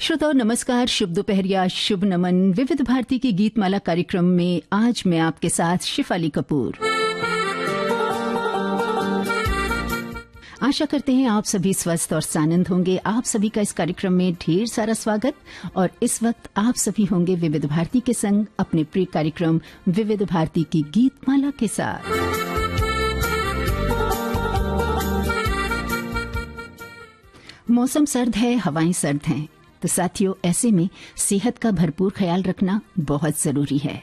श्रोताओं नमस्कार, शुभ दोपहर या शुभ नमन। विविध भारती की गीतमाला कार्यक्रम में आज मैं आपके साथ शिफाली कपूर। आशा करते हैं आप सभी स्वस्थ और सानंद होंगे। आप सभी का इस कार्यक्रम में ढेर सारा स्वागत। और इस वक्त आप सभी होंगे विविध भारती के संग अपने प्रिय कार्यक्रम विविध भारती की गीतमाला के साथ। मौसम सर्द है, हवाएं सर्द हैं, तो साथियों ऐसे में सेहत का भरपूर ख्याल रखना बहुत जरूरी है।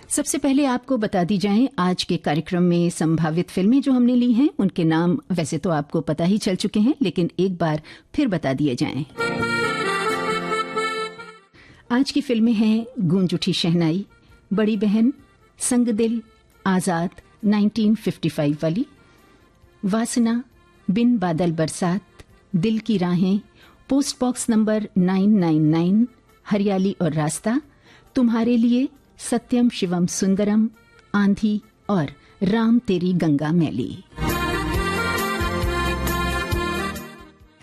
सबसे पहले आपको बता दी जाएं आज के कार्यक्रम में संभावित फिल्में जो हमने ली हैं उनके नाम वैसे तो आपको पता ही चल चुके हैं, लेकिन एक बार फिर बता दिए जाएं। आज की फिल्में हैं गूंज उठी शहनाई, बड़ी बहन, संग दिल, आजाद 1955 वाली, वासना, बिन बादल बरसात, दिल की राहें, पोस्ट बॉक्स नंबर 999, हरियाली और रास्ता, तुम्हारे लिए, सत्यम शिवम सुंदरम, आंधी और राम तेरी गंगा मैली।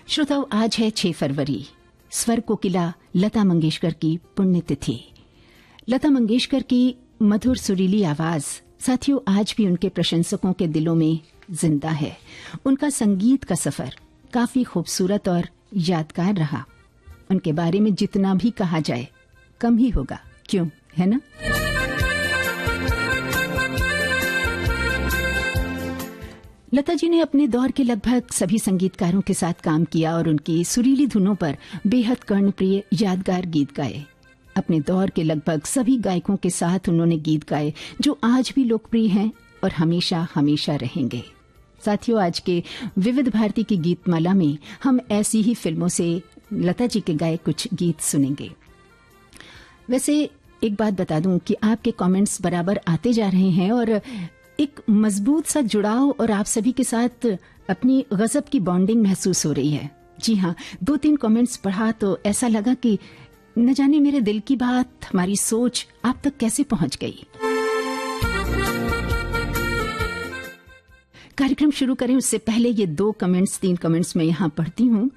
श्रोताओं आज है 6 फरवरी, स्वर कोकिला लता मंगेशकर की पुण्यतिथि। लता मंगेशकर की मधुर सुरीली आवाज साथियों आज भी उनके प्रशंसकों के दिलों में जिंदा है। उनका संगीत का सफर काफी खूबसूरत और यादगार रहा। उनके बारे में जितना भी कहा जाए कम ही होगा, क्यों, है ना? लता जी ने अपने दौर के लगभग सभी संगीतकारों के साथ काम किया और उनकी सुरीली धुनों पर बेहद कर्णप्रिय यादगार गीत गाए। अपने दौर के लगभग सभी गायकों के साथ उन्होंने गीत गाए जो आज भी लोकप्रिय हैं और हमेशा हमेशा रहेंगे। साथियों आज के विविध भारती की गीतमाला में हम ऐसी ही फिल्मों से लता जी के गाए कुछ गीत सुनेंगे। वैसे एक बात बता दूं कि आपके कमेंट्स बराबर आते जा रहे हैं और एक मजबूत सा जुड़ाव और आप सभी के साथ अपनी गजब की बॉन्डिंग महसूस हो रही है। जी हाँ, 2-3 कमेंट्स पढ़ा तो ऐसा लगा कि न जाने मेरे दिल की बात, हमारी सोच आप तक कैसे पहुंच गई। कार्यक्रम शुरू करें उससे पहले ये 3 कमेंट्स मैं यहां पढ़ती हूं।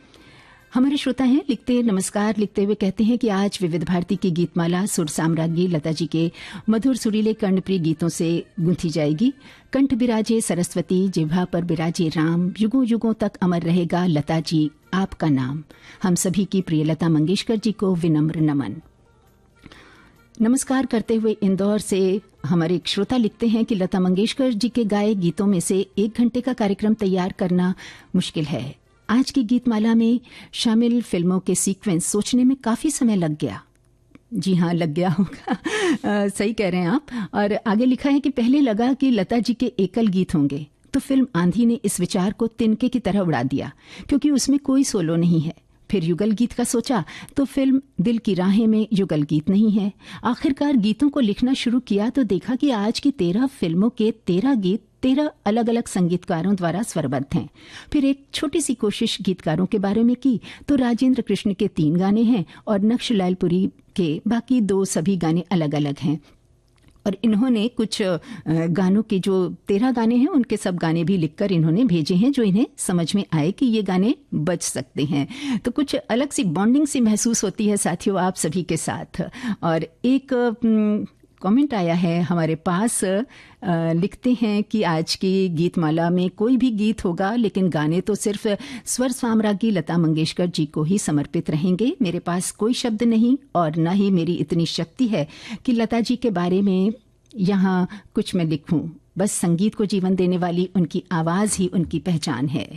हमारे श्रोता हैं लिखते नमस्कार लिखते हुए कहते हैं कि आज विविध भारती की गीतमाला सुर साम्राज्ञी लता जी के मधुर सुरीले कर्णप्रिय गीतों से गूंथी जाएगी। कंठ बिराजे सरस्वती, जिह्वा पर बिराजे राम, युगों युगों तक अमर रहेगा लता जी आपका नाम। हम सभी की प्रिय लता मंगेशकर जी को विनम्र नमन। नमस्कार करते हुए इंदौर से हमारे एक श्रोता लिखते हैं कि लता मंगेशकर जी के गाए गीतों में से 1 घंटे का कार्यक्रम तैयार करना मुश्किल है। आज की गीतमाला में शामिल फिल्मों के सीक्वेंस सोचने में काफी समय लग गया। जी हाँ, लग गया होगा। सही कह रहे हैं आप। और आगे लिखा है कि पहले लगा कि लता जी के एकल गीत होंगे, तो फिल्म आंधी ने इस विचार को तिनके की तरह उड़ा दिया क्योंकि उसमें कोई सोलो नहीं है। फिर युगल गीत का सोचा तो फिल्म दिल की राहें में युगल गीत नहीं है। आखिरकार गीतों को लिखना शुरू किया तो देखा कि आज की 13 फिल्मों के 13 गीत 13 अलग अलग संगीतकारों द्वारा स्वरबद्ध हैं। फिर एक छोटी सी कोशिश गीतकारों के बारे में की तो राजेंद्र कृष्ण के 3 गाने हैं और नक्श लालपुरी के बाकी 2 सभी गाने अलग अलग हैं। और इन्होंने कुछ गानों के जो 13 गाने हैं उनके सब गाने भी लिखकर इन्होंने भेजे हैं जो इन्हें समझ में आए कि ये गाने बज सकते हैं। तो कुछ अलग सी बॉन्डिंग सी महसूस होती है साथियों आप सभी के साथ। और एक कमेंट आया है हमारे पास, लिखते हैं कि आज की गीतमाला में कोई भी गीत होगा लेकिन गाने तो सिर्फ स्वर साम्राज्ञी लता मंगेशकर जी को ही समर्पित रहेंगे। मेरे पास कोई शब्द नहीं और न ही मेरी इतनी शक्ति है कि लता जी के बारे में यहाँ कुछ मैं लिखूं। बस संगीत को जीवन देने वाली उनकी आवाज ही उनकी पहचान है।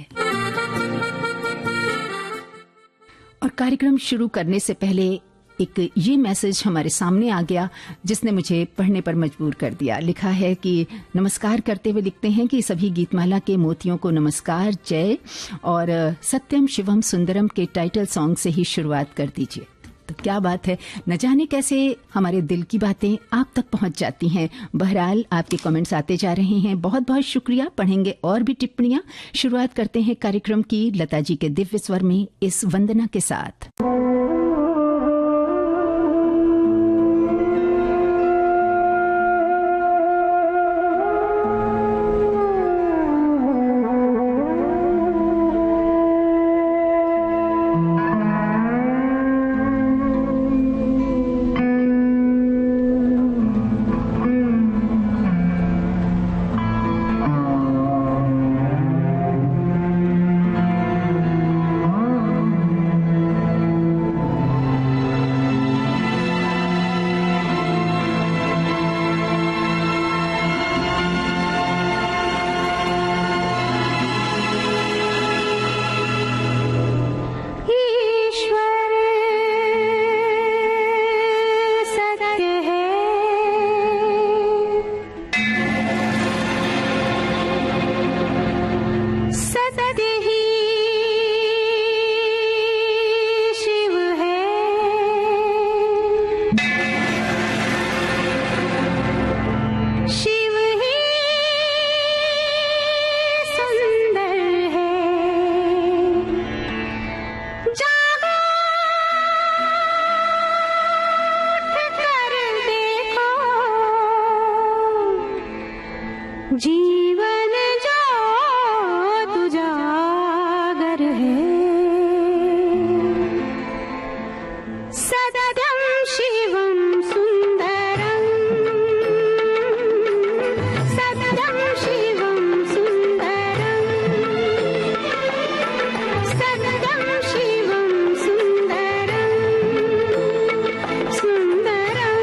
और कार्यक्रम शुरू करने से पहले एक ये मैसेज हमारे सामने आ गया जिसने मुझे पढ़ने पर मजबूर कर दिया। लिखा है कि नमस्कार करते हुए लिखते हैं कि सभी गीतमाला के मोतियों को नमस्कार, जय, और सत्यम शिवम सुंदरम के टाइटल सॉन्ग से ही शुरुआत कर दीजिए। तो क्या बात है, न जाने कैसे हमारे दिल की बातें आप तक पहुंच जाती हैं। बहरहाल आपके कमेंट्स आते जा रहे हैं, बहुत बहुत शुक्रिया। पढ़ेंगे और भी टिप्पणियां। शुरुआत करते हैं कार्यक्रम की लता जी के दिव्य स्वर में इस वंदना के साथ। जीवन जो तुजागर है सत्यम शिवम सुंदरम सत्यम शिवम सुंदरम सत्यम शिवम सुंदरम सुंदरम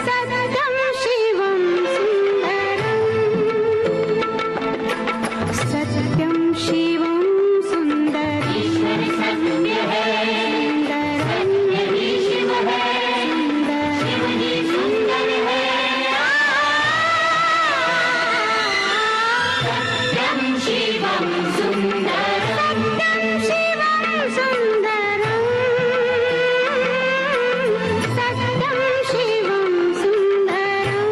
सत्यम शिवम सुंदरम सत्यम शिवम सुंदरम ईश्वर सत्य है सुंदरम यही शिव है सुंदर शिव ही सुंदर है सत्यम शिवम सुंदरम सत्यम शिवम सुंदरम सत्यम शिवम सुंदरम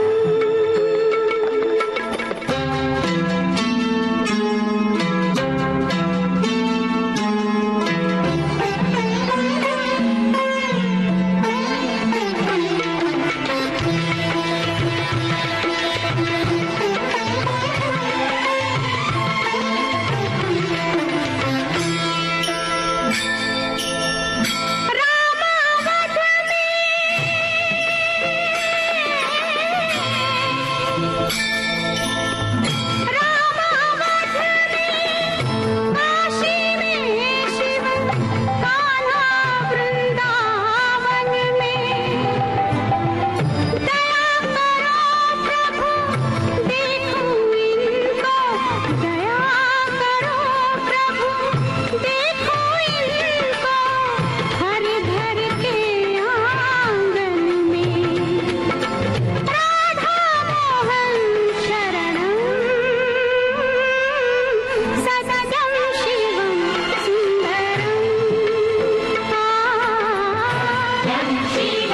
काशी में शिव कान्हा वृंदावन में दया करो प्रभु देखो इनको दया करो प्रभु देखो इनको हर घर के आंगन में राधा मोहन शरणम सत्यम शिवम सुंदरम सत्यम शिवम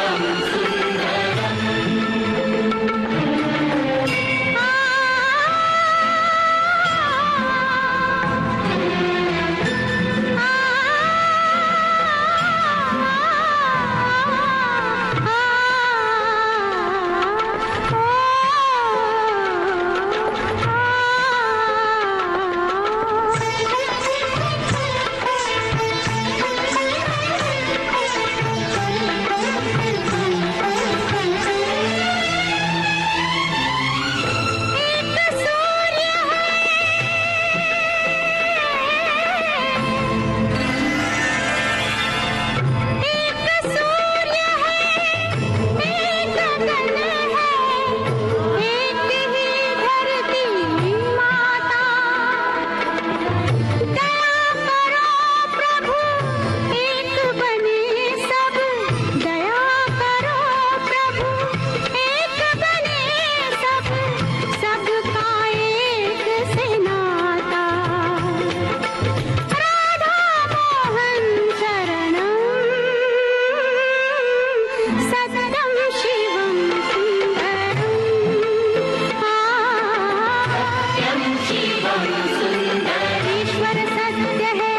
ईश्वर सत्य है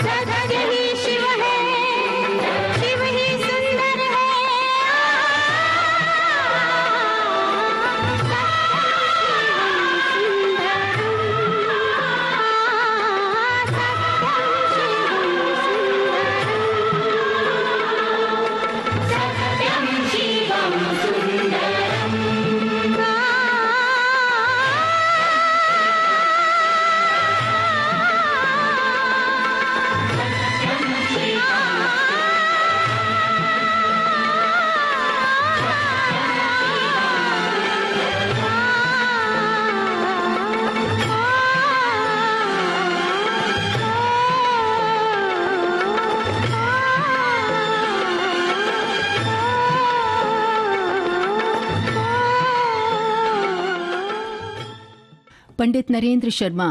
सत्य ही शिव है शिव ही सुंदर है सत्यम शिवम सुंदरम पंडित नरेंद्र शर्मा,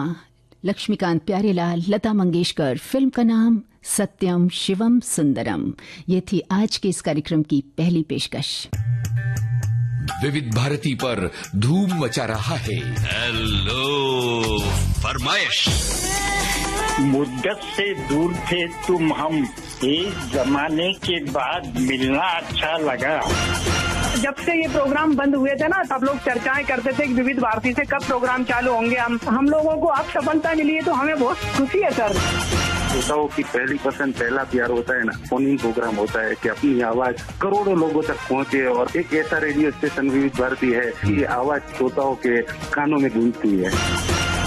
लक्ष्मीकांत प्यारेलाल, लता मंगेशकर। फिल्म का नाम सत्यम शिवम सुंदरम। ये थी आज के इस कार्यक्रम की पहली पेशकश। विविध भारती पर धूम मचा रहा है हेलो फरमाइश। मुद्दत से दूर थे तुम हम इस जमाने के बाद मिलना अच्छा लगा। जब से ये प्रोग्राम बंद हुए थे ना, तब लोग चर्चाएं करते थे कि विविध भारती से कब प्रोग्राम चालू होंगे। हम लोगों को अब सफलता मिली है तो हमें बहुत खुशी है सर। श्रोताओं की पहली पसंद, पहला प्यार होता है ना, फोन प्रोग्राम होता है कि अपनी आवाज करोड़ों लोगों तक पहुंचे। और एक ऐसा रेडियो स्टेशन विविध भारती है कि आवाज श्रोताओं के कानों में गूंजती है।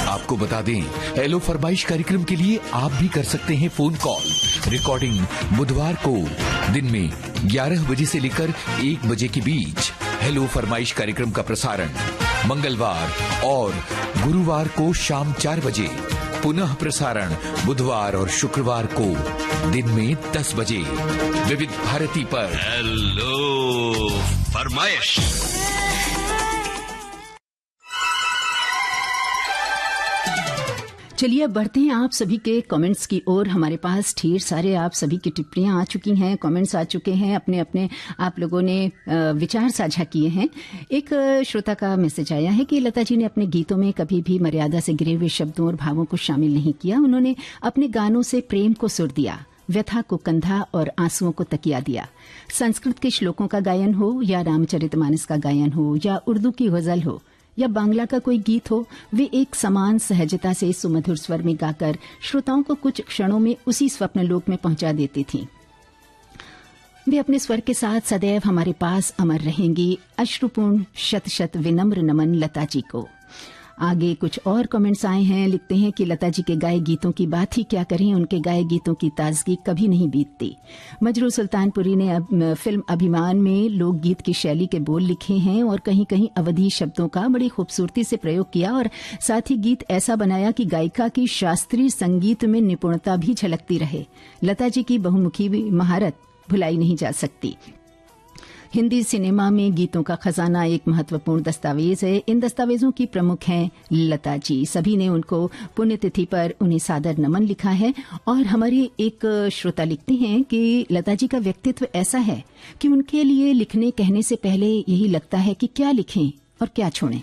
आपको बता दें, हेलो फरमाइश कार्यक्रम के लिए आप भी कर सकते हैं फोन कॉल। रिकॉर्डिंग बुधवार को दिन में 11 बजे से लेकर 1 बजे के बीच। हेलो फरमाइश कार्यक्रम का प्रसारण मंगलवार और गुरुवार को शाम 4 बजे। पुनः प्रसारण बुधवार और शुक्रवार को दिन में 10 बजे विविध भारती पर। हेलो फरमाइश। चलिए अब बढ़ते हैं आप सभी के कमेंट्स की ओर। हमारे पास ढेर सारे आप सभी की टिप्पणियां आ चुकी हैं, कमेंट्स आ चुके हैं, अपने अपने आप लोगों ने विचार साझा किए हैं। एक श्रोता का मैसेज आया है कि लता जी ने अपने गीतों में कभी भी मर्यादा से गिरे हुए शब्दों और भावों को शामिल नहीं किया। उन्होंने अपने गानों से प्रेम को सुर दिया, व्यथा को कंधा और आंसुओं को तकिया दिया। संस्कृत के श्लोकों का गायन हो या रामचरितमानस का गायन हो या उर्दू की गजल हो या बांग्ला का कोई गीत हो, वे एक समान सहजता से सुमधुर स्वर में गाकर श्रोताओं को कुछ क्षणों में उसी स्वप्न लोक में पहुंचा देती थीं। वे अपने स्वर के साथ सदैव हमारे पास अमर रहेंगी। अश्रुपूर्ण शत शत विनम्र नमन लता जी को। आगे कुछ और कमेंट्स आए हैं। लिखते हैं कि लता जी के गाए गीतों की बात ही क्या करें, उनके गाए गीतों की ताजगी कभी नहीं बीतती। मजरू सुल्तानपुरी ने फिल्म अभिमान में लोकगीत की शैली के बोल लिखे हैं और कहीं कहीं अवधी शब्दों का बड़ी खूबसूरती से प्रयोग किया और साथ ही गीत ऐसा बनाया कि गायिका की शास्त्रीय संगीत में निपुणता भी झलकती रहे। लता जी की बहुमुखी महारत भुलाई नहीं जा सकती। हिंदी सिनेमा में गीतों का खजाना एक महत्वपूर्ण दस्तावेज है। इन दस्तावेजों की प्रमुख हैं लता जी। सभी ने उनको पुण्यतिथि पर उन्हें सादर नमन लिखा है। और हमारे एक श्रोता लिखते हैं कि लता जी का व्यक्तित्व ऐसा है कि उनके लिए लिखने कहने से पहले यही लगता है कि क्या लिखें और क्या छोड़ें।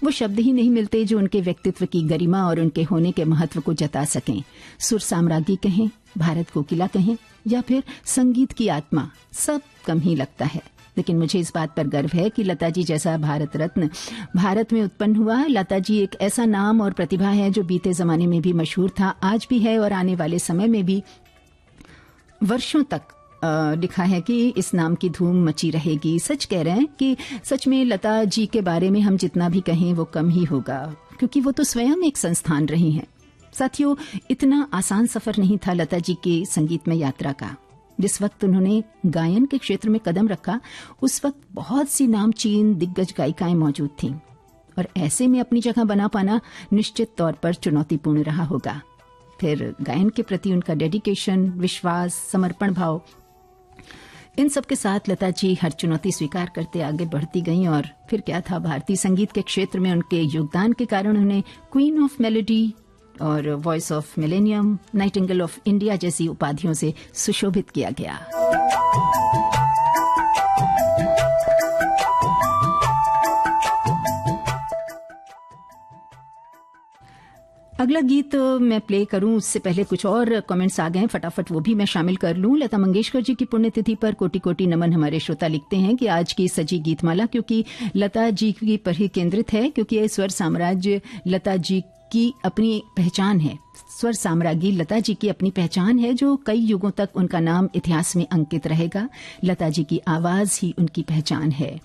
वो शब्द ही नहीं मिलते जो उनके व्यक्तित्व की गरिमा और उनके होने के महत्व को जता सकें। सुर साम्राज्ञी कहें, भारत कोकिला कहें या फिर संगीत की आत्मा, सब कम ही लगता है। लेकिन मुझे इस बात पर गर्व है कि लता जी जैसा भारत रत्न भारत में उत्पन्न हुआ। लता जी एक ऐसा नाम और प्रतिभा है जो बीते जमाने में भी मशहूर था, आज भी है और आने वाले समय में भी वर्षों तक लिखा है कि इस नाम की धूम मची रहेगी। सच कह रहे हैं कि सच में लता जी के बारे में हम जितना भी कहें वो कम ही होगा, क्योंकि वो तो स्वयं एक संस्थान रही हैं। साथियों, इतना आसान सफर नहीं था लता जी के संगीत में यात्रा का। जिस वक्त उन्होंने गायन के क्षेत्र में कदम रखा, उस वक्त बहुत सी नामचीन दिग्गज गायिकाएं मौजूद थीं और ऐसे में अपनी जगह बना पाना निश्चित तौर पर चुनौतीपूर्ण रहा होगा। फिर गायन के प्रति उनका डेडिकेशन, विश्वास, समर्पण भाव, इन सब के साथ लता जी हर चुनौती स्वीकार करते आगे बढ़ती गईं। और फिर क्या था, भारतीय संगीत के क्षेत्र में उनके योगदान के कारण उन्हें क्वीन ऑफ मेलोडी और voice of millennium, Nightingale of India जैसी उपाधियों से सुशोभित किया गया। अगला गीत मैं प्ले करूं उससे पहले कुछ और कमेंट्स आ गए हैं, फटाफट वो भी मैं शामिल कर लूं। लता मंगेशकर जी की पुण्यतिथि पर कोटि कोटि नमन। हमारे श्रोता लिखते हैं कि आज की सजी गीतमाला क्योंकि लता जी की पर ही केंद्रित है, क्योंकि ये स्वर साम्राज्य लता जी की अपनी पहचान है। स्वर साम्राज्ञी लता जी की अपनी पहचान है जो कई युगों तक उनका नाम इतिहास में अंकित रहेगा। लता जी की आवाज ही उनकी पहचान है।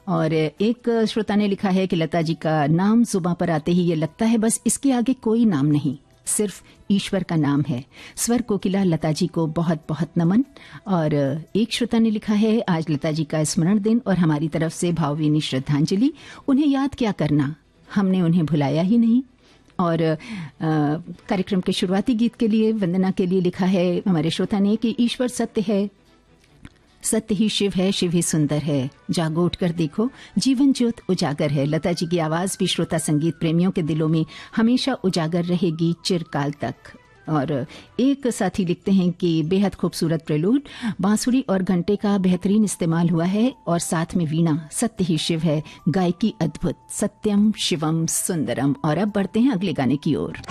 और एक श्रोता ने लिखा है कि लता जी का नाम जुबां पर आते ही ये लगता है बस इसके आगे कोई नाम नहीं, सिर्फ ईश्वर का नाम है। स्वर कोकिला लता जी को बहुत बहुत नमन। और एक श्रोता ने लिखा है, आज लता जी का स्मरण दिन और हमारी तरफ से भावभीनी श्रद्धांजलि। उन्हें याद क्या करना, हमने उन्हें भुलाया ही नहीं। और कार्यक्रम के शुरुआती गीत के लिए वंदना के लिए लिखा है हमारे श्रोता ने कि ईश्वर सत्य है, सत्य ही शिव है, शिव ही सुंदर है, जागो उठ कर देखो जीवन ज्योत उजागर है। लता जी की आवाज भी श्रोता संगीत प्रेमियों के दिलों में हमेशा उजागर रहेगी चिरकाल तक। और एक साथी लिखते हैं कि बेहद खूबसूरत प्रेलूड, बांसुरी और घंटे का बेहतरीन इस्तेमाल हुआ है और साथ में वीणा। सत्य ही शिव है, गायकी अद्भुत, सत्यम शिवम सुंदरम। और अब बढ़ते हैं अगले गाने की ओर।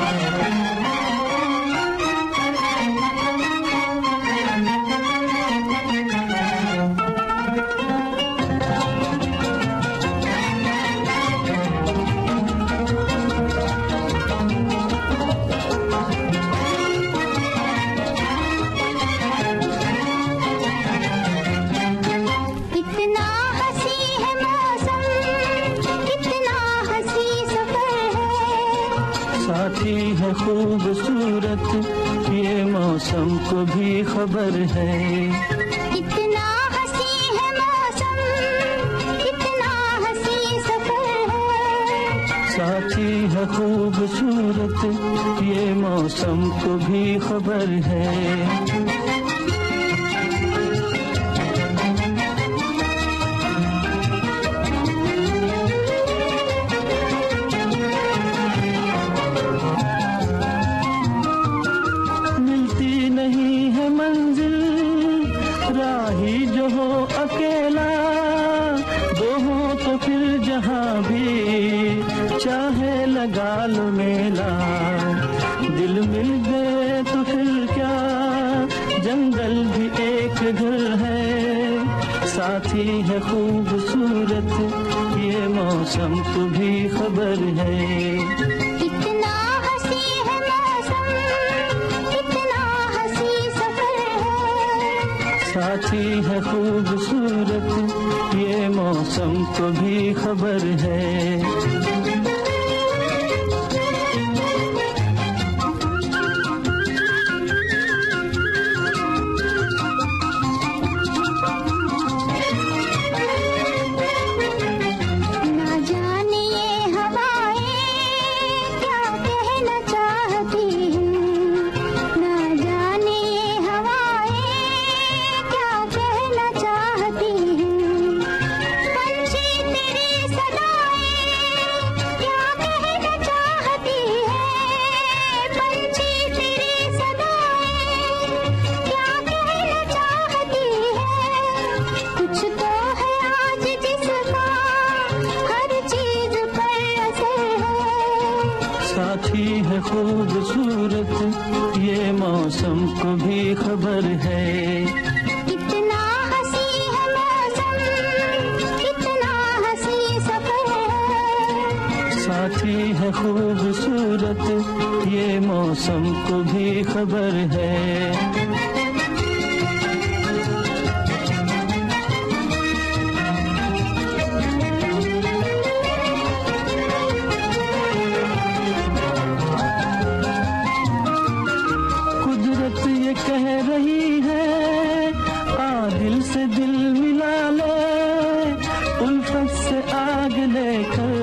मौसम को भी खबर है। इतना हंसी है मौसम, इतना हंसी सफर है। साथी है खूबसूरत, ये मौसम को भी खबर है। राही जो हो अकेला, दो हो तो फिर जहाँ भी चाहे लगा लो मेला। दिल मिल गए तो फिर क्या, जंगल भी एक घर है। साथी है खूबसूरत, ये मौसम को भी खबर है। साथी है खूबसूरत, ये मौसम को भी खबर है। साथी है खूबसूरत, ये मौसम को भी खबर है। इतना हंसी है मौसम, इतना हंसी सफर है। साथी है खूबसूरत, ये मौसम को भी खबर है। कह रही है आ दिल से दिल मिला ले, उल्फत से आग लेकर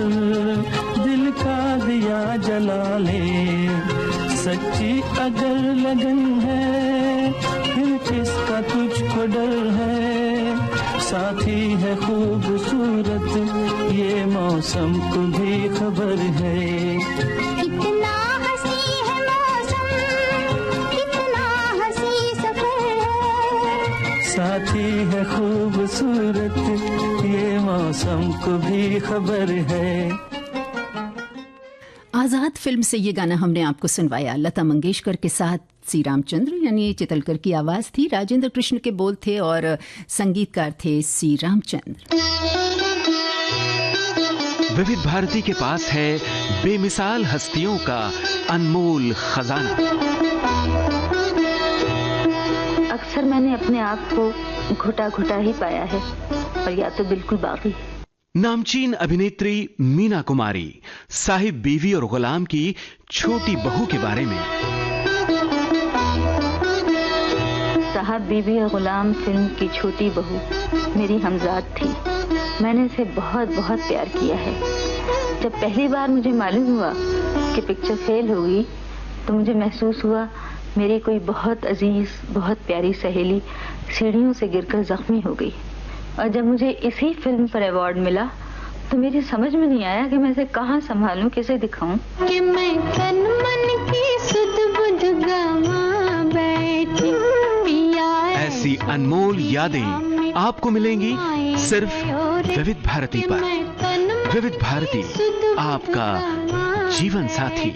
दिल का दिया जला ले। सच्ची अगर लगन है फिर किसका तुझको डर है। साथी है खूबसूरत, ये मौसम को भी खबर है। साथी है खूबसूरत, ये मौसम को भी खबर है। आजाद फिल्म से ये गाना हमने आपको सुनवाया लता मंगेशकर के साथ सी रामचंद्र यानी चितलकर की आवाज थी, राजेंद्र कृष्ण के बोल थे और संगीतकार थे सी रामचंद्र। विविध भारती के पास है बेमिसाल हस्तियों का अनमोल खजाना। अक्सर मैंने अपने आप को घुटा घुटा ही पाया है, और या तो बिल्कुल बाकी। नामचीन अभिनेत्री मीना कुमारी साहिब बीवी और गुलाम की छोटी बहू के बारे में। साहब बीवी और गुलाम फिल्म की छोटी बहू मेरी हमजाद थी। मैंने इसे बहुत बहुत प्यार किया है। जब पहली बार मुझे मालूम हुआ कि पिक्चर फेल होगी, तो मुझे महसूस हुआ मेरी कोई बहुत अजीज, बहुत प्यारी सहेली सीढ़ियों से गिरकर जख्मी हो गई। और जब मुझे इसी फिल्म पर अवार्ड मिला, तो मेरी समझ में नहीं आया कि मैं इसे कहाँ संभालूं, किसे दिखाऊं। कि मैं तन मन की सुध बुध गवा बैठी, ऐसी अनमोल यादें आपको मिलेंगी सिर्फ विविध भारती पर। विविध भारती, आपका जीवन साथी।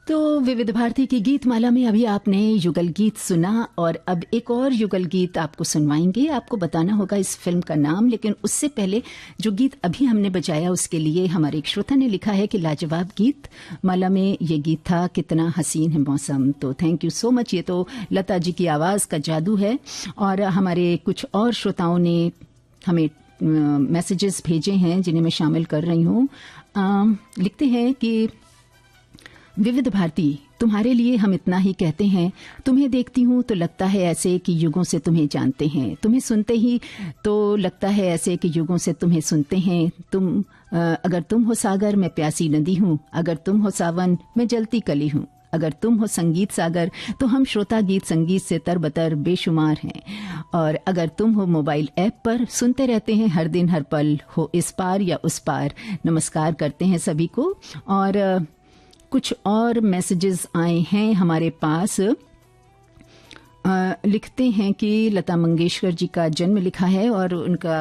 तो विविध भारती की गीत माला में अभी आपने युगल गीत सुना, और अब एक और युगल गीत आपको सुनवाएंगे। आपको बताना होगा इस फिल्म का नाम, लेकिन उससे पहले जो गीत अभी हमने बजाया उसके लिए हमारे एक श्रोता ने लिखा है कि लाजवाब गीत माला में ये गीत था, कितना हसीन है मौसम। तो थैंक यू सो मच। ये तो लता जी की आवाज़ का जादू है। और हमारे कुछ और श्रोताओं ने हमें मैसेजेस भेजे हैं जिन्हें मैं शामिल कर रही हूँ। लिखते हैं कि विविध भारती, तुम्हारे लिए हम इतना ही कहते हैं। तुम्हें देखती हूँ तो लगता है ऐसे कि युगों से तुम्हें जानते हैं। तुम्हें सुनते ही तो लगता है ऐसे कि युगों से तुम्हें सुनते हैं। अगर तुम हो सागर, मैं प्यासी नदी हूँ। अगर तुम हो सावन, मैं जलती कली हूँ। अगर तुम हो संगीत सागर, तो हम श्रोता गीत संगीत से तरबतर बेशुमार हैं। और अगर तुम हो मोबाइल ऐप पर, सुनते रहते हैं हर दिन हर पल, हो इस पार या उस पार। नमस्कार करते हैं सभी को। और कुछ और मैसेजेस आए हैं हमारे पास। लिखते हैं कि लता मंगेशकर जी का जन्म लिखा है और उनका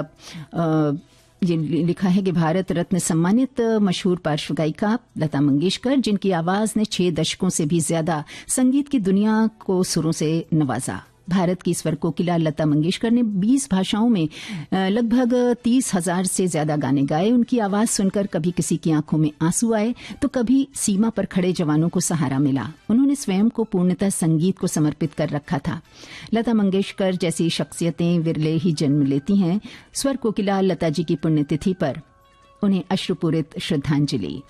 ये लिखा है कि भारत रत्न सम्मानित मशहूर पार्श्व गायिका लता मंगेशकर, जिनकी आवाज ने 6 दशकों से भी ज्यादा संगीत की दुनिया को सुरों से नवाजा। भारत की स्वर कोकिला लता मंगेशकर ने 20 भाषाओं में लगभग 30,000 से ज्यादा गाने गाए। उनकी आवाज सुनकर कभी किसी की आंखों में आंसू आए तो कभी सीमा पर खड़े जवानों को सहारा मिला। उन्होंने स्वयं को पूर्णतः संगीत को समर्पित कर रखा था। लता मंगेशकर जैसी शख्सियतें विरले ही जन्म लेती हैं। स्वर कोकिला लता जी की पुण्यतिथि पर उन्हें अश्रुपूरित श्रद्धांजलि।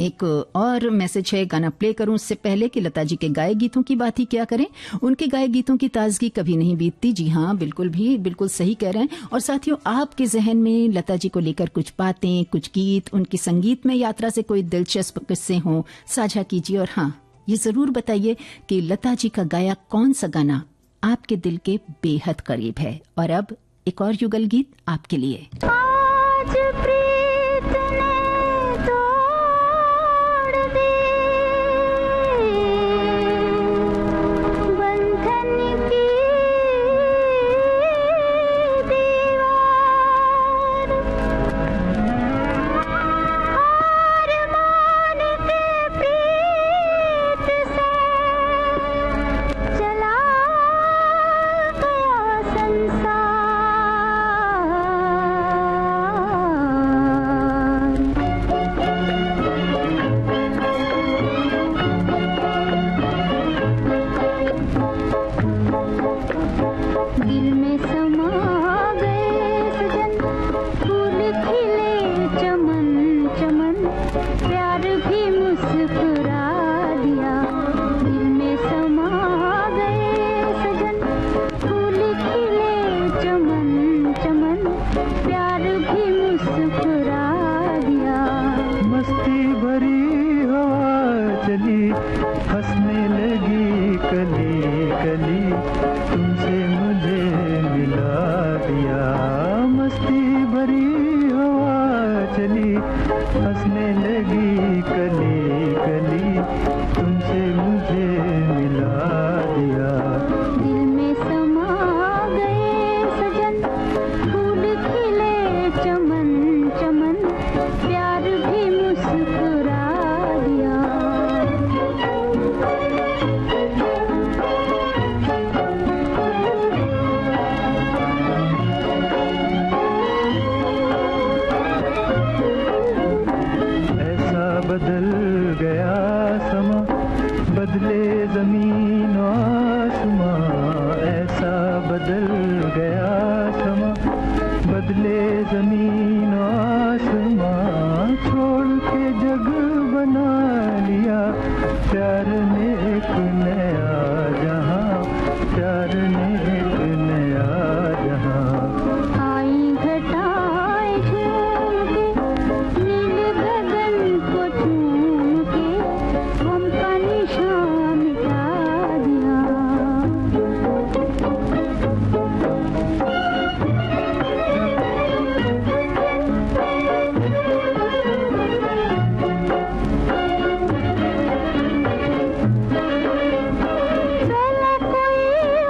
एक और मैसेज है, गाना प्ले करूं उससे पहले कि लता जी के गाए गीतों की बात ही क्या करें। उनके गाए गीतों की ताजगी कभी नहीं बीतती। जी हाँ, बिल्कुल सही कह रहे हैं। और साथियों, आपके जहन में लता जी को लेकर कुछ बातें, कुछ गीत, उनकी संगीत में यात्रा से कोई दिलचस्प किस्से हों, साझा कीजिए। और हाँ, ये जरूर बताइए कि लता जी का गाया कौन सा गाना आपके दिल के बेहद करीब है। और अब एक और युगल गीत आपके लिए। आज प्रीत ने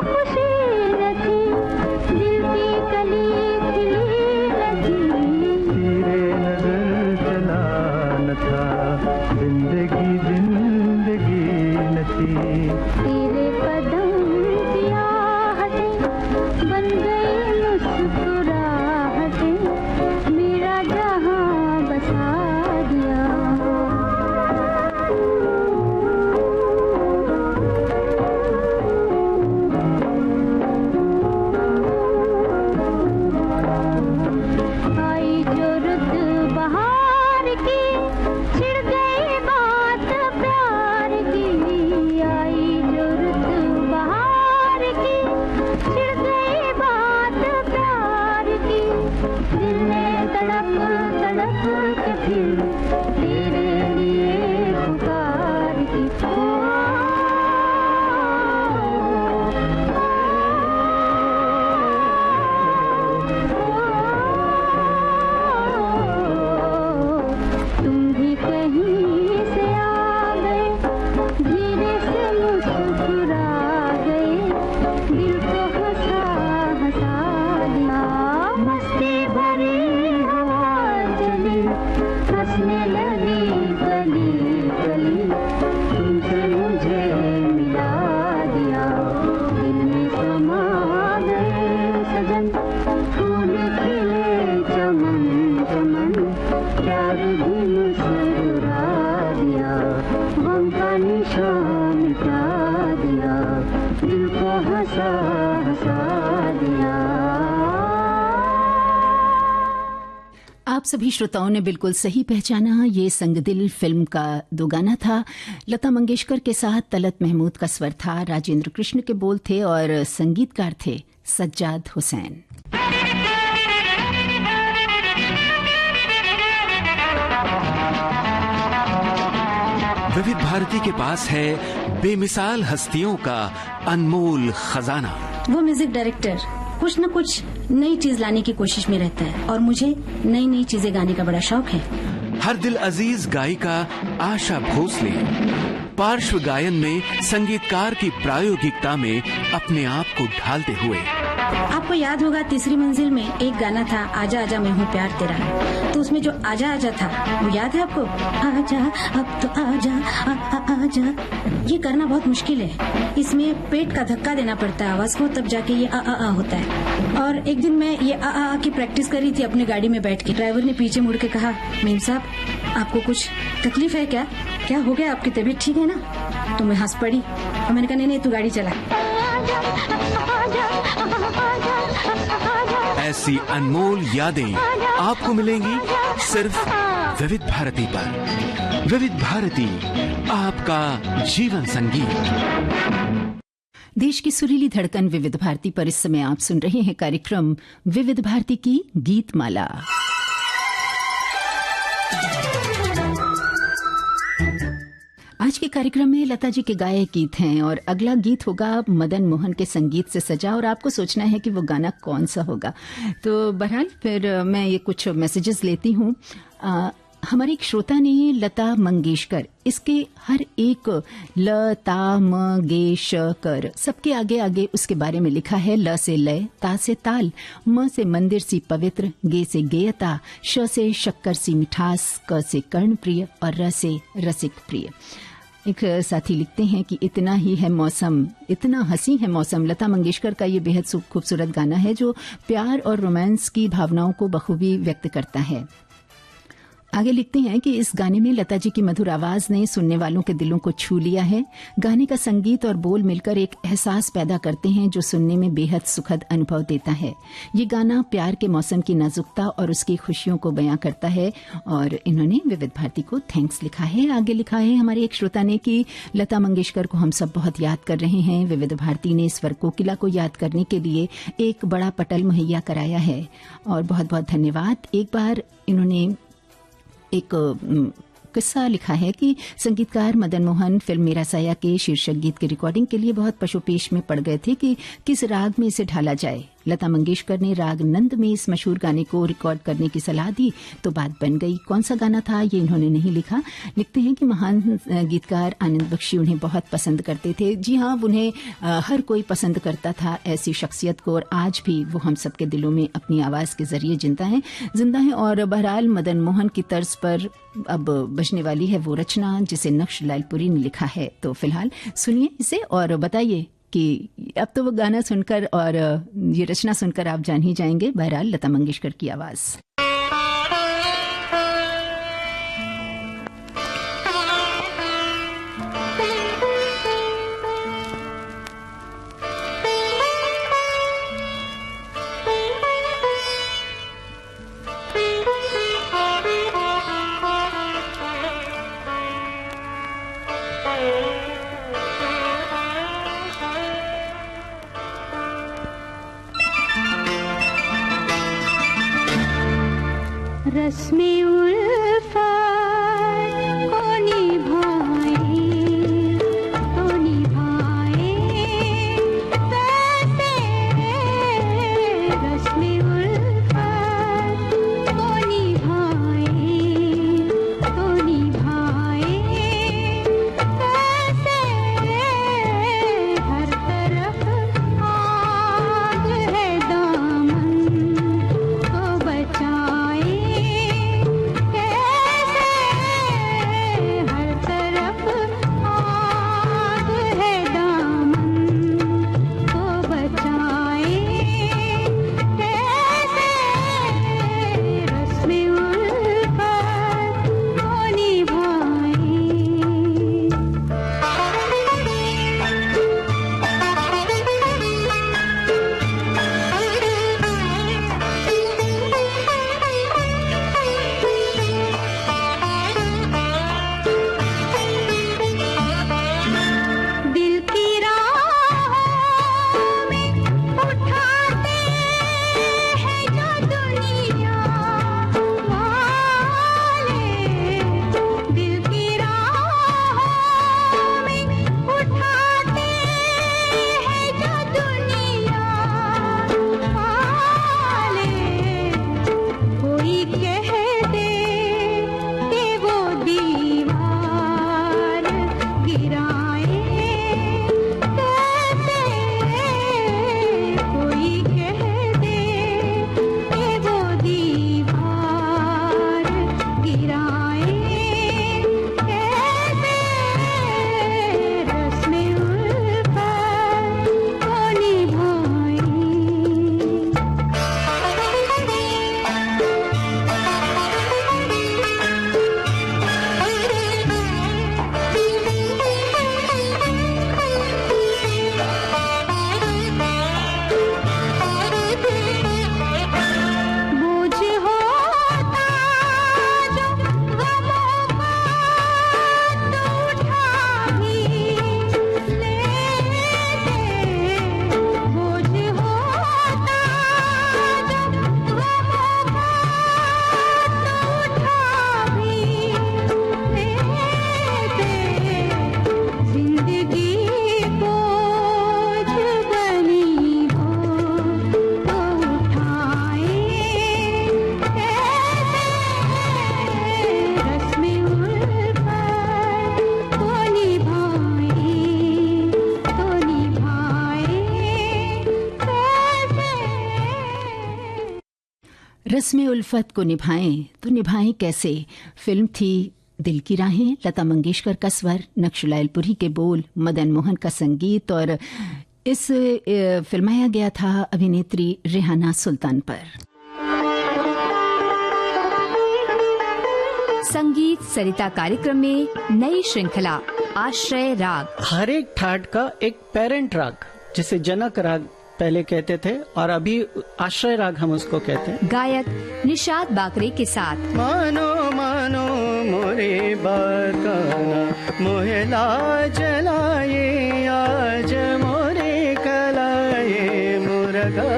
खुशी फिर तेरे लिए पुकारती तुम भी कहीं से आ गए, धीरे से मुस्कुरा गए, दिल को हंसा हंसा दिया। मस्ती भरी हवा चली, हंसने लगी गली गली, तुमसे मुझे मिला दिया। दिल में समा गए सजन, फूल खिले चमन चमन, प्यार भी मुस्कुरा दिया, गम का निशान मिटा दिया, दिल को हंसा हंसा दिया। आप सभी श्रोताओं ने बिल्कुल सही पहचाना, ये संग दिल फिल्म का दो गाना था। लता मंगेशकर के साथ तलत महमूद का स्वर था, राजेंद्र कृष्ण के बोल थे और संगीतकार थे सज्जाद हुसैन। विविध भारती के पास है बेमिसाल हस्तियों का अनमोल खजाना। वो म्यूजिक डायरेक्टर कुछ न कुछ नई चीज लाने की कोशिश में रहता है और मुझे नई नई चीजें गाने का बड़ा शौक है। हर दिल अजीज गायिका आशा भोसले पार्श्व गायन में संगीतकार की प्रायोगिकता में अपने आप को ढालते हुए। आपको याद होगा तीसरी मंजिल में एक गाना था, आजा आजा मैं हूँ प्यार तेरा, तो उसमें जो आजा आजा था वो याद है आपको? आजा अब तो आजा आजा। ये करना बहुत मुश्किल है, इसमें पेट का धक्का देना पड़ता है आवाज को, तब जाके ये आ होता है। और एक दिन मैं ये आ की प्रैक्टिस कर रही थी अपनी गाड़ी में बैठ के। ड्राइवर ने पीछे मुड़ के कहा, मेम साहब आपको कुछ तकलीफ है क्या? क्या हो गया, आपकी तबीयत ठीक है ना? तो मैं हंस पड़ी और मैंने कहा नहीं तू गाड़ी चला। ऐसी अनमोल यादें आपको मिलेंगी सिर्फ विविध भारती पर। विविध भारती, आपका जीवन संगीत। देश की सुरीली धड़कन विविध भारती पर इस समय आप सुन रहे हैं कार्यक्रम विविध भारती की गीत माला। आज के कार्यक्रम में लता जी के गाए गीत हैं और अगला गीत होगा मदन मोहन के संगीत से सजा, और आपको सोचना है कि वो गाना कौन सा होगा। तो बहरहाल फिर मैं ये कुछ मैसेजेस लेती हूँ। हमारे एक श्रोता ने लता मंगेशकर, इसके हर एक ल ता म गे श कर, सबके आगे आगे उसके बारे में लिखा है। ल से लय, ता से ताल, म से मंदिर सी पवित्र, गे से गेयता, श से शक्कर सी मिठास, क से कर्ण प्रिय और र से रसिक प्रिय। एक साथी लिखते हैं कि इतना ही है मौसम, इतना हंसी है मौसम। लता मंगेशकर का ये बेहद खूबसूरत गाना है जो प्यार और रोमांस की भावनाओं को बखूबी व्यक्त करता है। आगे लिखते हैं कि इस गाने में लता जी की मधुर आवाज ने सुनने वालों के दिलों को छू लिया है। गाने का संगीत और बोल मिलकर एक एहसास पैदा करते हैं जो सुनने में बेहद सुखद अनुभव देता है। ये गाना प्यार के मौसम की नाजुकता और उसकी खुशियों को बयां करता है। और इन्होंने विविध भारती को थैंक्स लिखा है। आगे लिखा है हमारे एक श्रोता ने कि लता मंगेशकर को हम सब बहुत याद कर रहे हैं। विविध भारती ने स्वर कोकिला को याद करने के लिए एक बड़ा पटल मुहैया कराया है और बहुत बहुत धन्यवाद। एक बार इन्होंने एक किस्सा लिखा है कि संगीतकार मदन मोहन फिल्म मेरा साया के शीर्षक गीत की रिकॉर्डिंग के लिए बहुत पशुपेश में पड़ गए थे कि किस राग में इसे ढाला जाए। लता मंगेशकर ने राग नंद में इस मशहूर गाने को रिकॉर्ड करने की सलाह दी तो बात बन गई। कौन सा गाना था ये इन्होंने नहीं लिखा। लिखते हैं कि महान गीतकार आनंद बख्शी उन्हें बहुत पसंद करते थे। जी हाँ, उन्हें हर कोई पसंद करता था ऐसी शख्सियत को, और आज भी वो हम सबके दिलों में अपनी आवाज के जरिए जिंदा है। और बहरहाल मदन मोहन की तर्ज पर अब बजने वाली है वो रचना जिसे नक्श लालपुरी ने लिखा है। तो फिलहाल सुनिए इसे और बताइए कि अब तो वो गाना सुनकर और ये रचना सुनकर आप जान ही जाएंगे। बहरहाल लता मंगेशकर की आवाज। रस्में उल्फत रस्म उल्फत को निभाएं तो निभाएं कैसे। फिल्म थी दिल की राहें, लता मंगेशकर का स्वर, नक्शुलाइलपुरी के बोल, मदन मोहन का संगीत, और इस फिल्माया गया था अभिनेत्री रेहाना सुल्तान पर। संगीत सरिता कार्यक्रम में नई श्रृंखला आश्रय राग। हर एक ठाट का एक पेरेंट राग, जिसे जनक राग पहले कहते थे और अभी आश्रय राग हम उसको कहते हैं। गायक निशाद बाकरे के साथ मानो मानो मोरे बात मोहला जलाए आज मोरे कलाए मुर्गा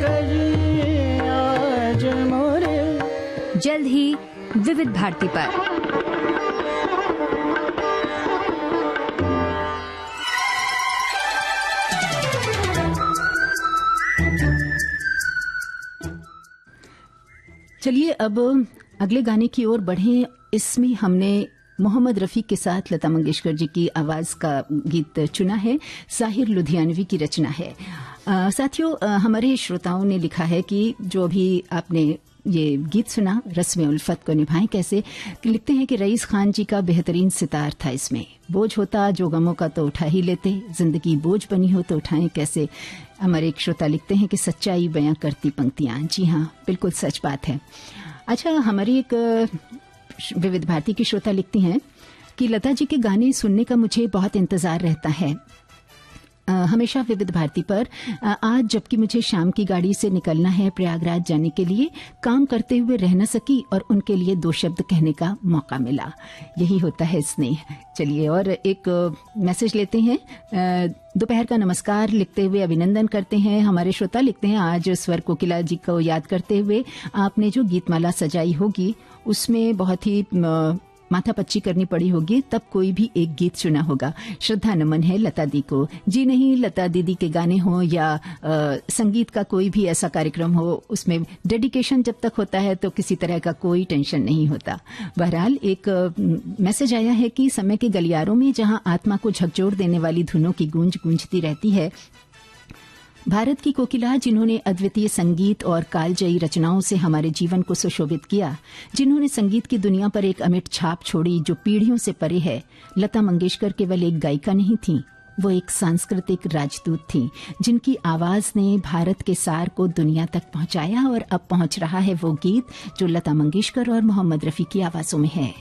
गए आज मोरे। जल्द ही विविध भारती पर। चलिए अब अगले गाने की ओर बढ़ें। इसमें हमने मोहम्मद रफ़ी के साथ लता मंगेशकर जी की आवाज़ का गीत चुना है। साहिर लुधियानवी की रचना है। साथियों, हमारे श्रोताओं ने लिखा है कि जो भी आपने ये गीत सुना, रस्म उल्फत को निभाएं कैसे, लिखते हैं कि रईस खान जी का बेहतरीन सितार था इसमें। बोझ होता जो गमों का तो उठा ही लेते, जिंदगी बोझ बनी हो तो उठाएं कैसे। हमारे एक श्रोता लिखते हैं कि सच्चाई बयां करती पंक्तियां। जी हाँ, बिल्कुल सच बात है। अच्छा, हमारी एक विविध भारती की श्रोता लिखती हैं कि लता जी के गाने सुनने का मुझे बहुत इंतजार रहता है हमेशा विविध भारती पर। आज जबकि मुझे शाम की गाड़ी से निकलना है प्रयागराज जाने के लिए, काम करते हुए रह न सकी और उनके लिए 2 शब्द कहने का मौका मिला। यही होता है स्नेह। चलिए और एक मैसेज लेते हैं। दोपहर का नमस्कार लिखते हुए अभिनंदन करते हैं हमारे श्रोता। लिखते हैं आज स्वर कोकिला जी को याद करते हुए आपने जो गीतमाला सजाई होगी उसमें बहुत ही माथापच्ची करनी पड़ी होगी, तब कोई भी एक गीत चुना होगा। श्रद्धा नमन है लता दी को। जी नहीं, लता दीदी के गाने हो या संगीत का कोई भी ऐसा कार्यक्रम हो, उसमें डेडिकेशन जब तक होता है तो किसी तरह का कोई टेंशन नहीं होता। बहरहाल एक मैसेज आया है कि समय के गलियारों में जहां आत्मा को झकझोर देने वाली धुनों की गूंज गूंजती रहती है, भारत की कोकिला जिन्होंने अद्वितीय संगीत और कालजयी रचनाओं से हमारे जीवन को सुशोभित किया, जिन्होंने संगीत की दुनिया पर एक अमिट छाप छोड़ी जो पीढ़ियों से परे है, लता मंगेशकर केवल एक गायिका नहीं थी, वो एक सांस्कृतिक राजदूत थी जिनकी आवाज ने भारत के सार को दुनिया तक पहुंचाया। और अब पहुंच रहा है वो गीत जो लता मंगेशकर और मोहम्मद रफी की आवाजों में है।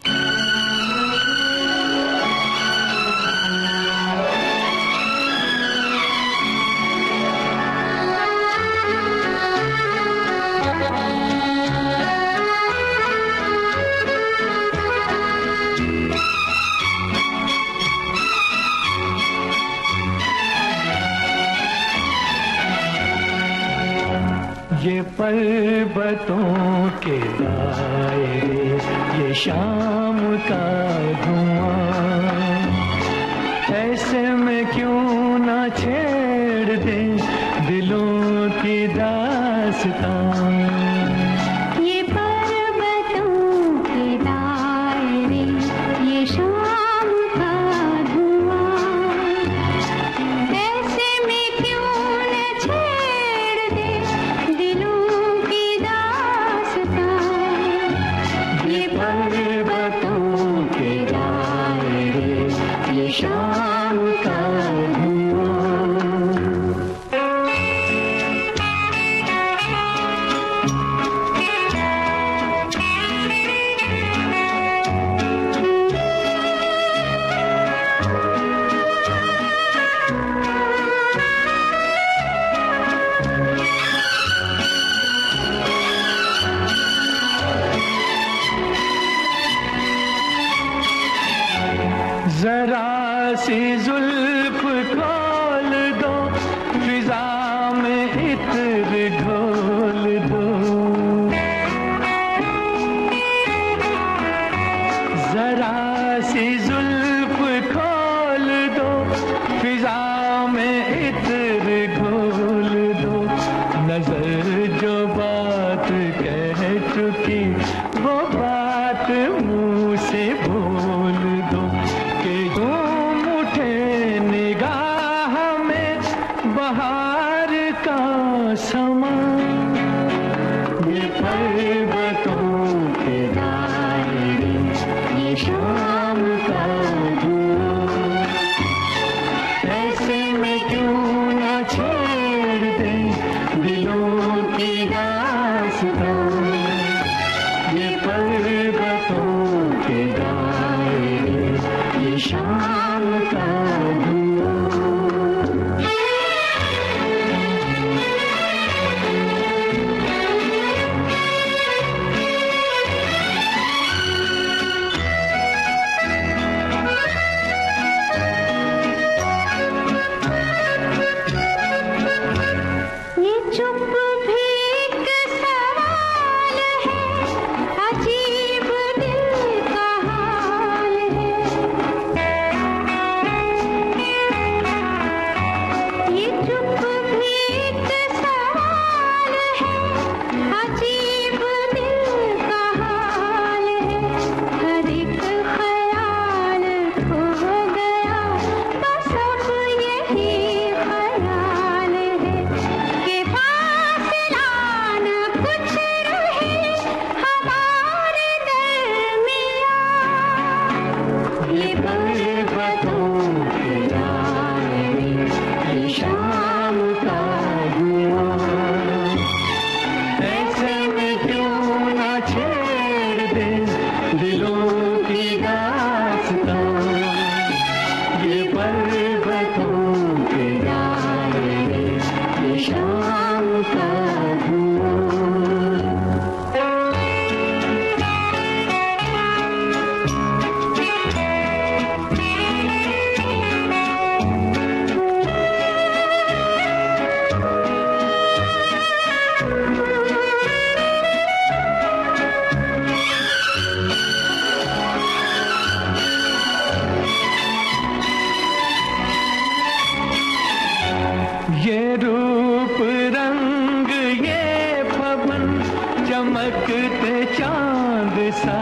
ये पर्वतों के दायरे, ये शाम का धुआं, ऐसे में क्यों ना छेड़ दे दिलों की दास्तां। ये पर्वतों के दायरे, ये शाम का धुआं, ऐसे में क्यों न छेड़ दे दिलों की दास्तां। ये पर्वतों के दायरे, ये शाम का धुआं। जरा सी जुल्फ खोल दो, फिजा में इत्र घोल दो। जरा सी जुल्फ खोल दो, फिजा में इत्र घोल दो। नजर जो बात कह चुकी वो बात मुंह से बोल दो। घूम उठे निगाह में बहार का समा। ये चमकते चांद सा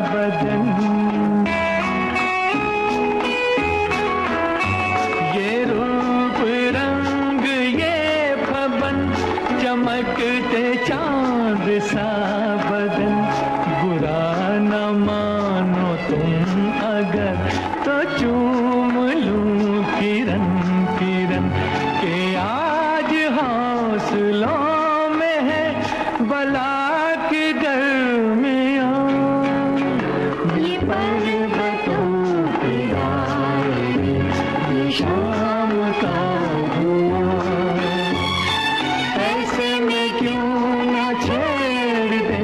बदन, ये रूप रंग ये भवन, चमकते चांद सा बदन, बुरा न मानो तुम अगर तो चूम लूं किरण किरण के आज हौसलों में है बला की गर्मियाँ। ये पर्वतों की डाली, ये शाम का धुआं, ऐसे में क्यों न छेड़ दे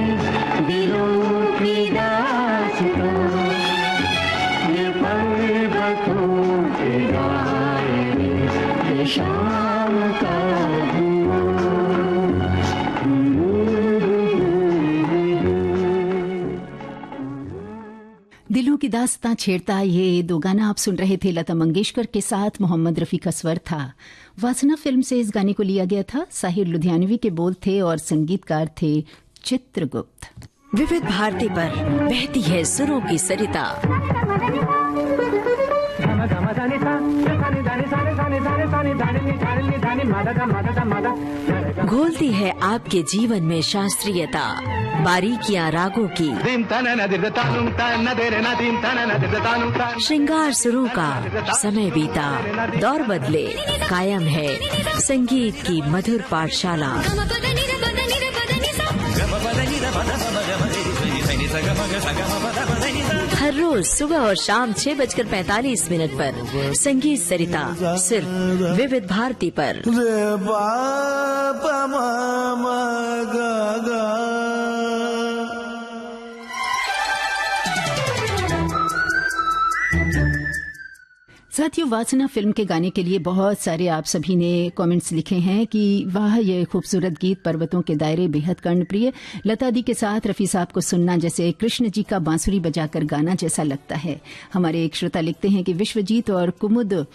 दिलों की दास्तां। ये पर्वतों की डाली, ये शाम का धुआं। दिलों की दास्तां छेड़ता, ये दो गाना आप सुन रहे थे लता मंगेशकर के साथ मोहम्मद रफ़ी का स्वर था। वासना फिल्म से इस गाने को लिया गया था। साहिर लुधियानवी के बोल थे और संगीतकार थे चित्रगुप्त। विविध भारती पर बहती है सुरों की सरिता। घोलती है आपके जीवन में शास्त्रीयता, बारीकियां रागों की, श्रृंगार सुरों का। समय बीता, दौर बदले, कायम है संगीत की मधुर पाठशाला। हर रोज सुबह और शाम 6:45 पर संगीत सरिता सिर्फ विविध भारती पर। साथियों, वासना फिल्म के गाने के लिए बहुत सारे आप सभी ने कमेंट्स लिखे हैं कि वाह, ये खूबसूरत गीत, पर्वतों के दायरे बेहद कर्णप्रिय, लता दी के साथ रफ़ी साहब को सुनना जैसे कृष्ण जी का बांसुरी बजाकर गाना जैसा लगता है। हमारे एक श्रोता लिखते हैं कि विश्वजीत और कुमुद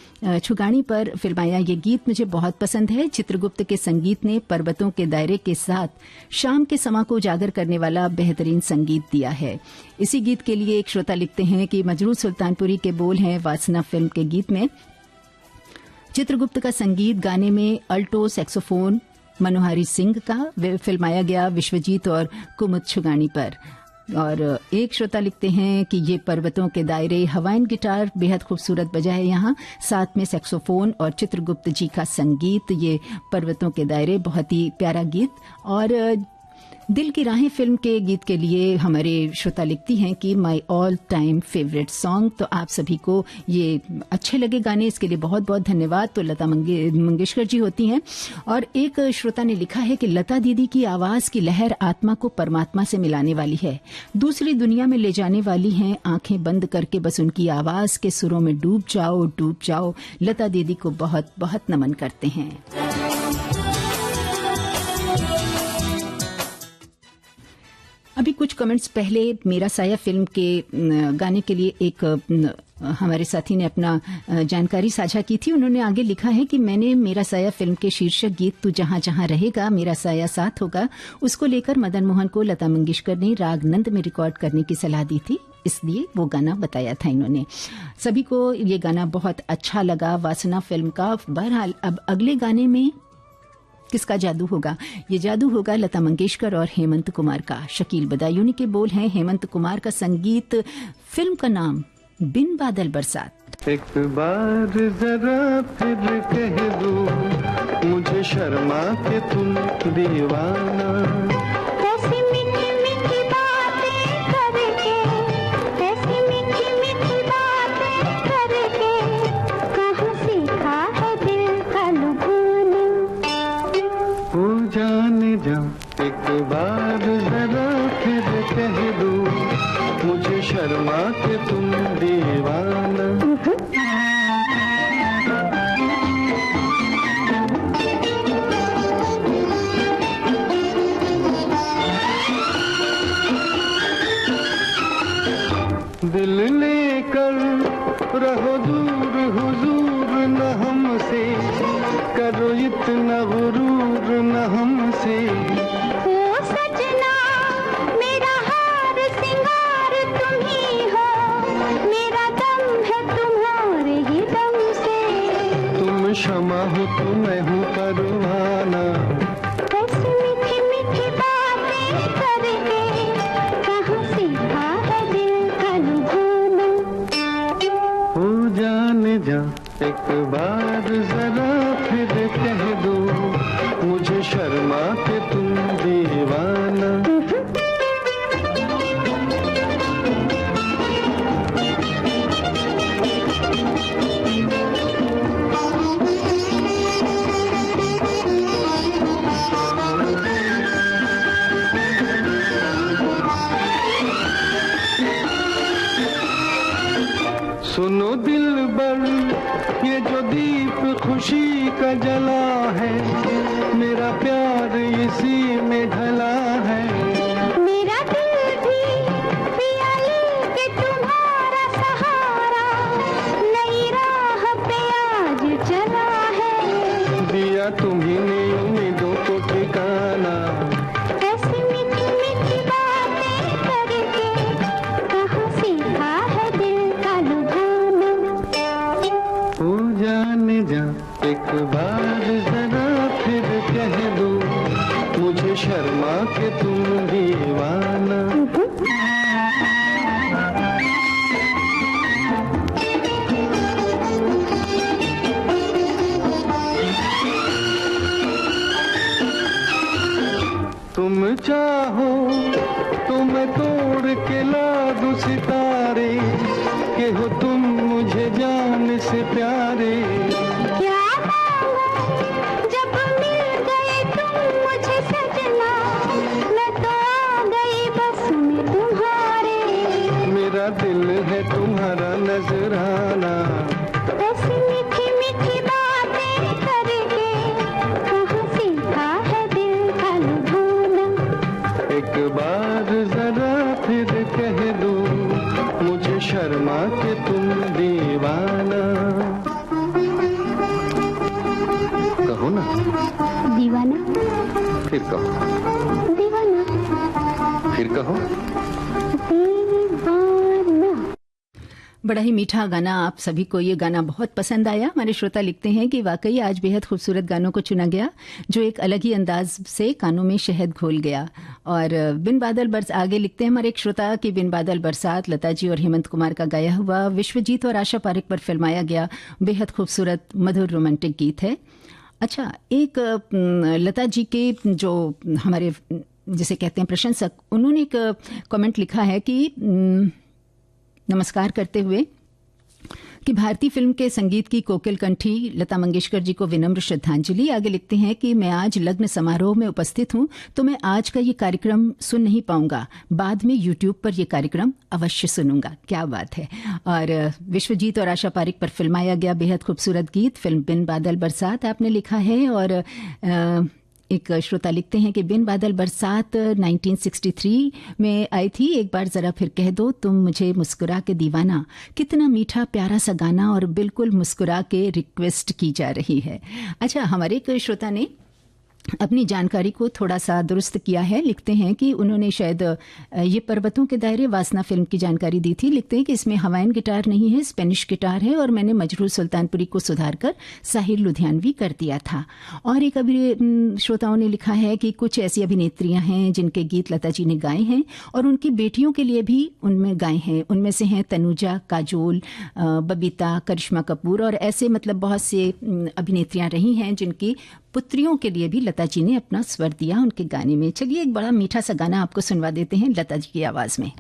छुगानी पर फिल्माया ये गीत मुझे बहुत पसंद है। चित्रगुप्त के संगीत ने पर्वतों के दायरे के साथ शाम के समा को उजागर करने वाला बेहतरीन संगीत दिया है। इसी गीत के लिए एक श्रोता लिखते हैं कि मजरूर सुल्तानपुरी के बोल हैं वासना फिल्म के गीत में। चित्रगुप्त का संगीत, गाने में अल्टो सैक्सोफोन मनोहरी सिंह का फिल्माया गया विश्वजीत और कुमुद छुगानी पर। और एक श्रोता लिखते हैं कि ये पर्वतों के दायरे, हवाइन गिटार बेहद खूबसूरत बजा है यहाँ, साथ में सैक्सोफोन और चित्रगुप्त जी का संगीत, ये पर्वतों के दायरे बहुत ही प्यारा गीत। और दिल की राहें फिल्म के गीत के लिए हमारे श्रोता लिखती हैं कि my all time favourite song. तो आप सभी को ये अच्छे लगे गाने, इसके लिए बहुत बहुत धन्यवाद। तो लता मंगेशकर जी होती हैं। और एक श्रोता ने लिखा है कि लता दीदी की आवाज की लहर आत्मा को परमात्मा से मिलाने वाली है, दूसरी दुनिया में ले जाने वाली है। आंखें बंद करके बस उनकी आवाज के सुरों में डूब जाओ, डूब जाओ। लता दीदी को बहुत बहुत नमन करते हैं। अभी कुछ कमेंट्स पहले मेरा साया फिल्म के गाने के लिए एक हमारे साथी ने अपना जानकारी साझा की थी। उन्होंने आगे लिखा है कि मैंने मेरा साया फिल्म के शीर्षक गीत तू जहां जहां रहेगा मेरा साया साथ होगा, उसको लेकर मदन मोहन को लता मंगेशकर ने राग नंद में रिकॉर्ड करने की सलाह दी थी, इसलिए वो गाना बताया था इन्होंने। सभी को ये गाना बहुत अच्छा लगा वासना फिल्म का। बहरहाल अब अगले गाने में किसका जादू होगा? ये जादू होगा लता मंगेशकर और हेमंत कुमार का। शकील बदायूनी के बोल हैं, हेमंत कुमार का संगीत, फिल्म का नाम बिन बादल बरसात। एक बार जरा फिर कह दो मुझे शर्मा के तुम दीवाना, ऐसी मीठी मीठी बातें करके, ऐसी मीठी मीठी बातें करके, कहाँ सीखा है दिल का लुभाना। ओ जाने जा एक बार जरा फिर कह दो मुझे शर्मा के तुम दीवाना। दिल लेकर रहो दूर हुजूर न हमसे, करो इतना गुरूर न हमसे। ओ सजना एक बार जरा फिर कह दो, मुझे शर्मा के तुम दीवाना। सुनो दिलबर, ये जो दीप खुशी का जला है, मेरा प्यार इसी में ढला है। मेरा दिल भी पिया लेके तुम्हारा सहारा, नई राह पे आज चला है। दिया तुम्ही ने उम्मीदों को ठिकाना, ऐसी मीठी मीठी बातें करके कहाँ सीखा है दिल का लुभाना। हो जाने जा एक बार जरा फिर कह दो, मुझे शर्मा के तुम दीवाना। तुम चाहो तो मैं तोड़ के ला दूं सितारे, के हो तुम मुझे जान से प्यारे। क्या जब मिल गए तुम मुझे सजना, मैं तो आ गई बस में तुम्हारे। मेरा दिल है तुम्हारा नजराना, ऐसी मीठी मीठी बातें करके कहाँ सीखा है दिल का लुभाना। एक बार जरा फिर कह दो, मुझे शर्मा के तुम दीवाना। कहो ना दीवाना, फिर कहो दीवाना, फिर कहो दीवाना। बड़ा ही मीठा गाना, आप सभी को ये गाना बहुत पसंद आया। हमारे श्रोता लिखते हैं कि वाकई आज बेहद खूबसूरत गानों को चुना गया, जो एक अलग ही अंदाज से कानों में शहद घोल गया। और बिन बादल बरस आगे लिखते हैं हमारे एक श्रोता कि बिन बादल बरसात लता जी और हेमंत कुमार का गाया हुआ विश्वजीत और आशा पारेख पर फिल्माया गया बेहद खूबसूरत मधुर रोमांटिक गीत है। अच्छा, एक लता जी के जो हमारे जिसे कहते हैं प्रशंसक, उन्होंने एक कमेंट लिखा है कि नमस्कार करते हुए कि भारतीय फिल्म के संगीत की कोकिल कंठी लता मंगेशकर जी को विनम्र श्रद्धांजलि। आगे लिखते हैं कि मैं आज लग्न समारोह में उपस्थित हूं, तो मैं आज का ये कार्यक्रम सुन नहीं पाऊंगा, बाद में यूट्यूब पर यह कार्यक्रम अवश्य सुनूंगा। क्या बात है। और विश्वजीत और आशा पारेख पर फिल्माया गया बेहद खूबसूरत गीत फिल्म बिन बादल बरसात आपने लिखा है। और एक श्रोता लिखते हैं कि बिन बादल बरसात 1963 में आई थी, एक बार जरा फिर कह दो तुम मुझे मुस्कुरा के दीवाना। कितना मीठा प्यारा सा गाना और बिल्कुल मुस्कुरा के रिक्वेस्ट की जा रही है। अच्छा, हमारे एक श्रोता ने अपनी जानकारी को थोड़ा सा दुरुस्त किया है। लिखते हैं कि उन्होंने शायद ये पर्वतों के दायरे वासना फिल्म की जानकारी दी थी। लिखते हैं कि इसमें हवाइन गिटार नहीं है, स्पेनिश गिटार है, और मैंने मजरूर सुल्तानपुरी को सुधार कर साहिर लुधियानवी कर दिया था। और एक अभी श्रोताओं ने लिखा है कि कुछ ऐसी अभिनेत्रियां हैं जिनके गीत लता जी ने गाए हैं और उनकी बेटियों के लिए भी उनमें गाए हैं। उनमें से हैं तनुजा, काजोल, बबीता, करिश्मा कपूर, और ऐसे मतलब बहुत से अभिनेत्रियां रही हैं जिनकी पुत्रियों के लिए भी लता जी ने अपना स्वर दिया उनके गाने में। चलिए एक बड़ा मीठा सा गाना आपको सुनवा देते हैं लता जी की आवाज में।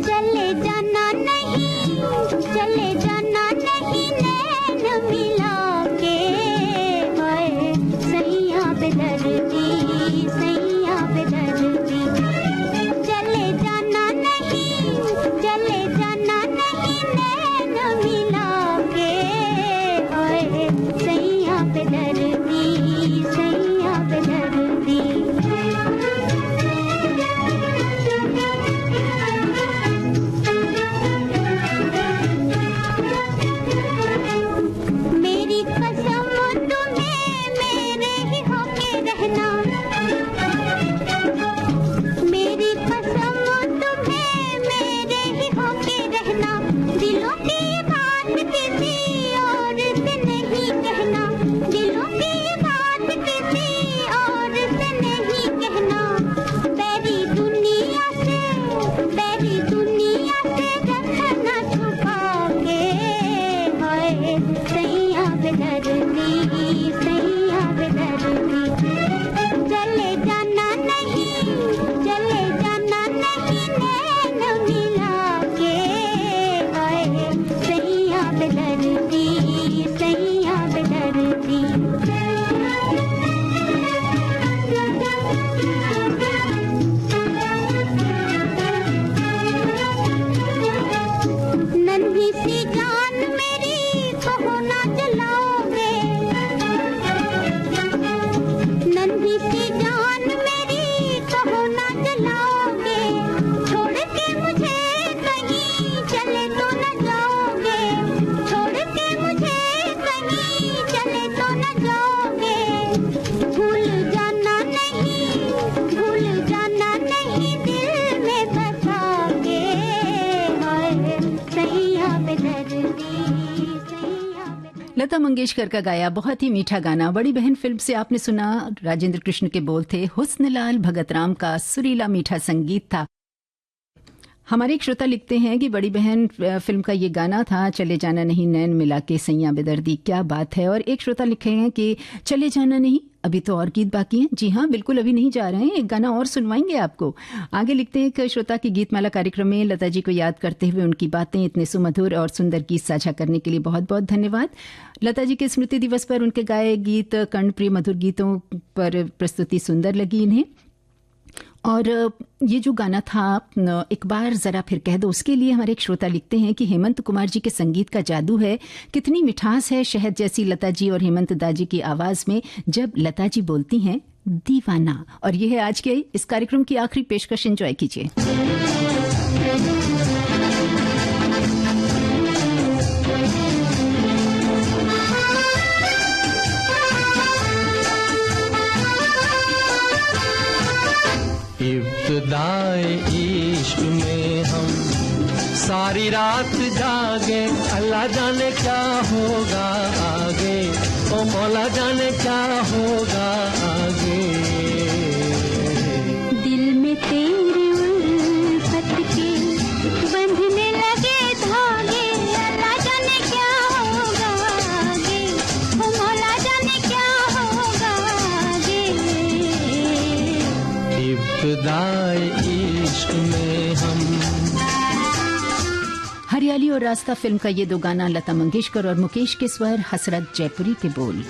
चले जाना नहीं लता मंगेशकर का गाया बहुत ही मीठा गाना बड़ी बहन फिल्म से आपने सुना। राजेंद्र कृष्ण के बोल थे, हुस्नलाल भगत राम का सुरीला मीठा संगीत था। हमारे एक श्रोता लिखते हैं कि बड़ी बहन फिल्म का ये गाना था, चले जाना नहीं नैन मिला के सैया बेदर्दी, क्या बात है। और एक श्रोता लिखे हैं कि चले जाना नहीं, अभी तो और गीत बाकी हैं। जी हाँ, बिल्कुल अभी नहीं जा रहे हैं, एक गाना और सुनवाएंगे आपको। आगे लिखते हैं कि श्रोता की गीतमाला कार्यक्रम में लता जी को याद करते हुए उनकी बातें इतने सुमधुर और सुंदर गीत साझा करने के लिए बहुत बहुत धन्यवाद। लता जी के स्मृति दिवस पर उनके गाए गीत कर्णप्रिय मधुर गीतों पर प्रस्तुति सुंदर लगी इन्हें। और ये जो गाना था एक बार जरा फिर कह दो, उसके लिए हमारे एक श्रोता लिखते हैं कि हेमंत कुमार जी के संगीत का जादू है, कितनी मिठास है शहद जैसी लता जी और हेमंत दा जी की आवाज में जब लता जी बोलती हैं दीवाना। और ये है आज के इस कार्यक्रम की आखिरी पेशकश, एंजॉय कीजिए। इब्तिदाए इश्क में हम सारी रात जागे, अल्लाह जाने क्या होगा आगे, ओ मौला जाने क्या होगा आगे। दिल में तेरी उल्फत के बंधने लगे धागे, अल्लाह जाने क्या होगा आगे, ओ मौला जाने क्या होगा आगे। इब्तिदाए इश्क में हम। हरियाली और रास्ता फिल्म का ये दो गाना, लता मंगेशकर और मुकेश के स्वर, हसरत जयपुरी के बोल।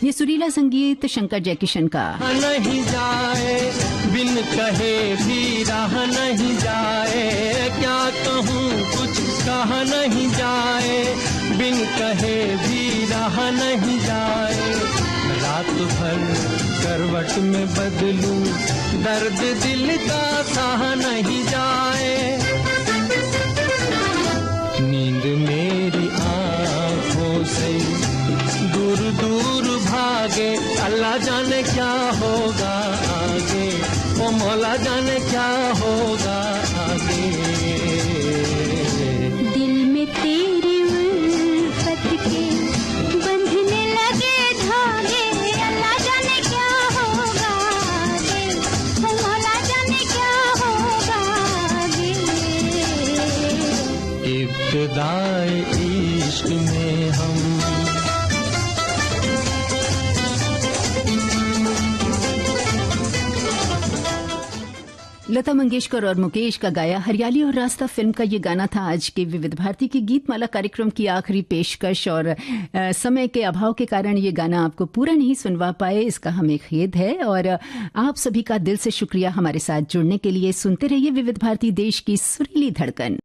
ये सुरीला संगीत शंकर जयकिशन का। नहीं जाए बिन कहे भी राह नहीं जाए, क्या कहूँ कुछ कहा नहीं जाए, बिन कहे भी राह नहीं जाए। रात भर करवट में बदलूं, दर्द दिल का सह नहीं जाए। नींद मेरी आँखों से दूर दूर भागे, अल्लाह जाने क्या होगा आगे, ओ मौला जाने क्या होगा आगे। दिल में तेरी उल्फत के बंधने लगे धागे, अल्लाह जाने क्या होगा आगे, ओ मौला जाने क्या होगा आगे। इब्तिदाए इश्क में हम। लता मंगेशकर और मुकेश का गाया हरियाली और रास्ता फिल्म का ये गाना था आज के विविध भारती की गीतमाला कार्यक्रम की आखिरी पेशकश। और समय के अभाव के कारण ये गाना आपको पूरा नहीं सुनवा पाए, इसका हमें खेद है। और आप सभी का दिल से शुक्रिया हमारे साथ जुड़ने के लिए। सुनते रहिए विविध भारती, देश की सुरीली धड़कन।